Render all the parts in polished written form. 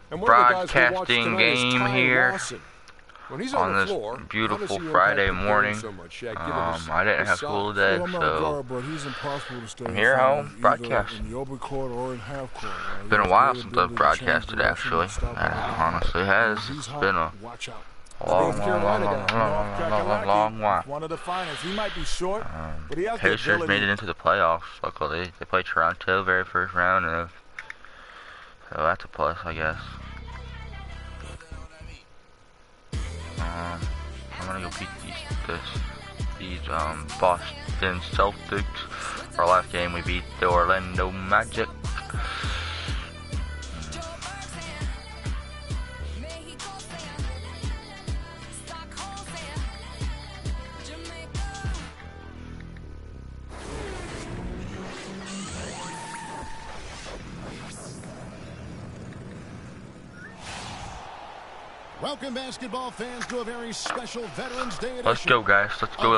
broadcasting game here on this beautiful Friday morning. I didn't have school today, so I'm here home broadcasting. It's been a while since I've broadcasted, actually. It honestly has. It's been a long while. Pacers made it into the playoffs, luckily. They played Toronto very first round, so that's a plus, I guess. I'm gonna go beat these Boston Celtics. Our last game we beat the Orlando Magic. Welcome, basketball fans, to a very special Veterans Day edition. Let's go, guys. Let's go.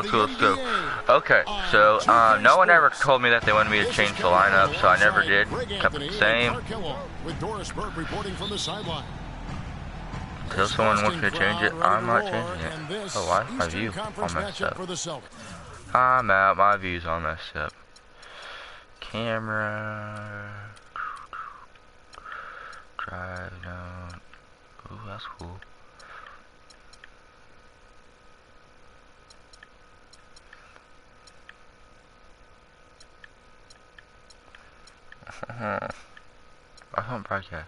Okay, so no one ever told me that they wanted me to change the lineup, so I never did. Kept it the same. Until someone wants me to change it, I'm not changing it. Oh, why? My view all messed up. I'm out. My view's all messed up. Camera. Drive down. Ooh, that's cool. I don't broadcast.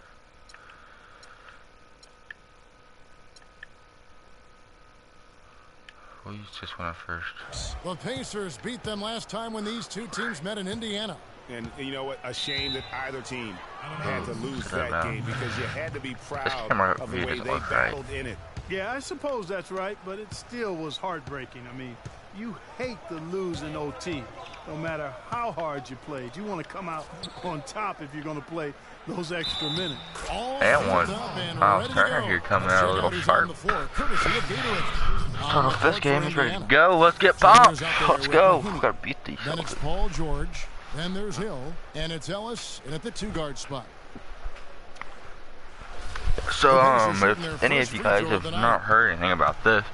We just went first. The Pacers beat them last time when these two teams met in Indiana. And you know what? A shame that either team had to lose that game, because you had to be proud of the way they battled in it. Yeah, I suppose that's right, but it still was heartbreaking. I mean, you hate to lose in OT, no matter how hard you played. You want to come out on top if you're going to play those extra minutes. And one. Wow, Turner here coming out a little sharp. So if this game is ready to go, let's get pumped. Let's go. We've got to beat these. Then it's Paul George. Then there's Hill. And it's Ellis in at the two-guard spot. So, if any of you guys have not heard anything about this,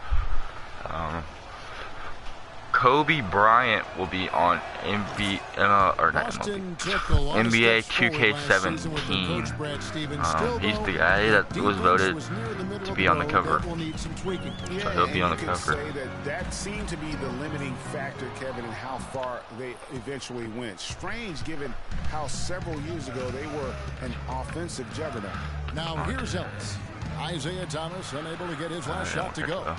Kobe Bryant will be on NBA2K16. He's the guy that was voted to be on the cover. So he'll be on the cover. That seemed to be the limiting factor, Kevin, in how far they eventually went. Strange, given how several years ago they were an offensive juggernaut. Now here's Ellis. Isaiah Thomas unable to get his last shot to go.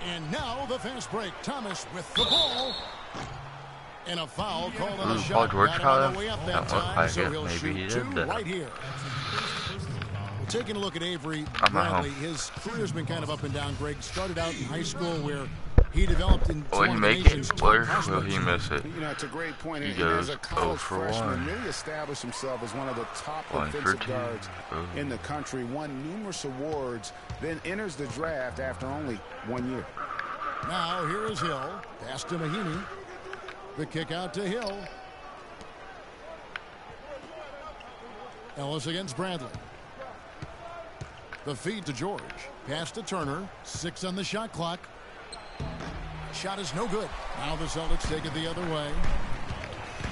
And now the fast break. Thomas with the ball. And a foul called on the shot. Paul George on the way up that that looked time, like so it. he'll Maybe shoot he two did right here. Well, taking a look at Avery Bradley, his career's been kind of up and down. Greg started out in high school where he developed in will he make it, or will he miss it? You know, it's a great point. He goes 0 for 1. Really established himself as one of the top defensive guards in the country. Won numerous awards. Then enters the draft after only 1 year. Now here is Hill. Pass to Mahinmi. The kick out to Hill. Ellis against Bradley. The feed to George. Pass to Turner. 6 on the shot clock. Shot is no good. Now the Celtics take it the other way.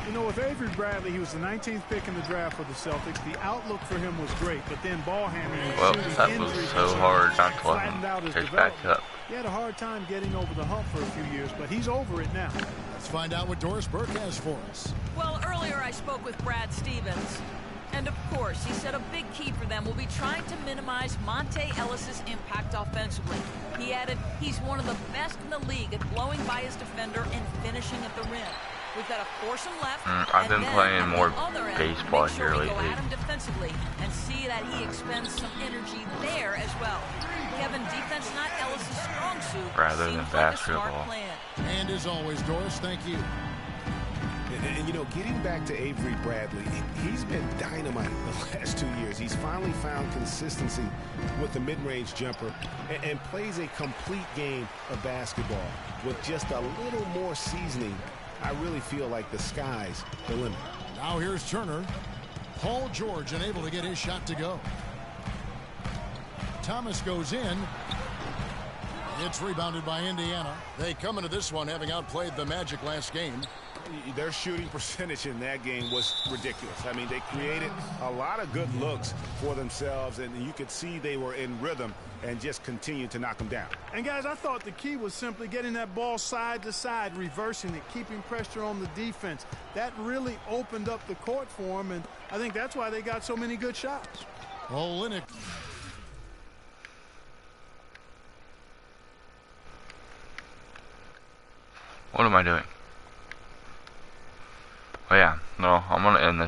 You know, with Avery Bradley, he was the 19th pick in the draft for the Celtics. The outlook for him was great, but then ball handling and that was so hard not to let him pitch back up. He had a hard time getting over the hump for a few years, but he's over it now. Let's find out what Doris Burke has for us. Well, earlier I spoke with Brad Stevens. And of course, he said a big key for them will be trying to minimize Monte Ellis's impact offensively. He added, he's one of the best in the league at blowing by his defender and finishing at the rim. We've got to force him left. I've been playing more baseball here lately. Go at him defensively and see that he expends some energy there as well. Kevin, defense not Ellis's strong suit. Rather than basketball. And as always, Doris, thank you. And, you know, getting back to Avery Bradley, he's been dynamite the last 2 years. He's finally found consistency with the mid-range jumper and plays a complete game of basketball. With just a little more seasoning, I really feel like the sky's the limit. Now here's Turner. Paul George unable to get his shot to go. Thomas goes in. It's rebounded by Indiana. They come into this one having outplayed the Magic last game. Their shooting percentage in that game was ridiculous. I mean, they created a lot of good looks for themselves, and you could see they were in rhythm and just continued to knock them down. And, guys, I thought the key was simply getting that ball side to side, reversing it, keeping pressure on the defense. That really opened up the court for them, and I think that's why they got so many good shots. Olynyk. What am I doing? Oh yeah, no, I'm gonna end this.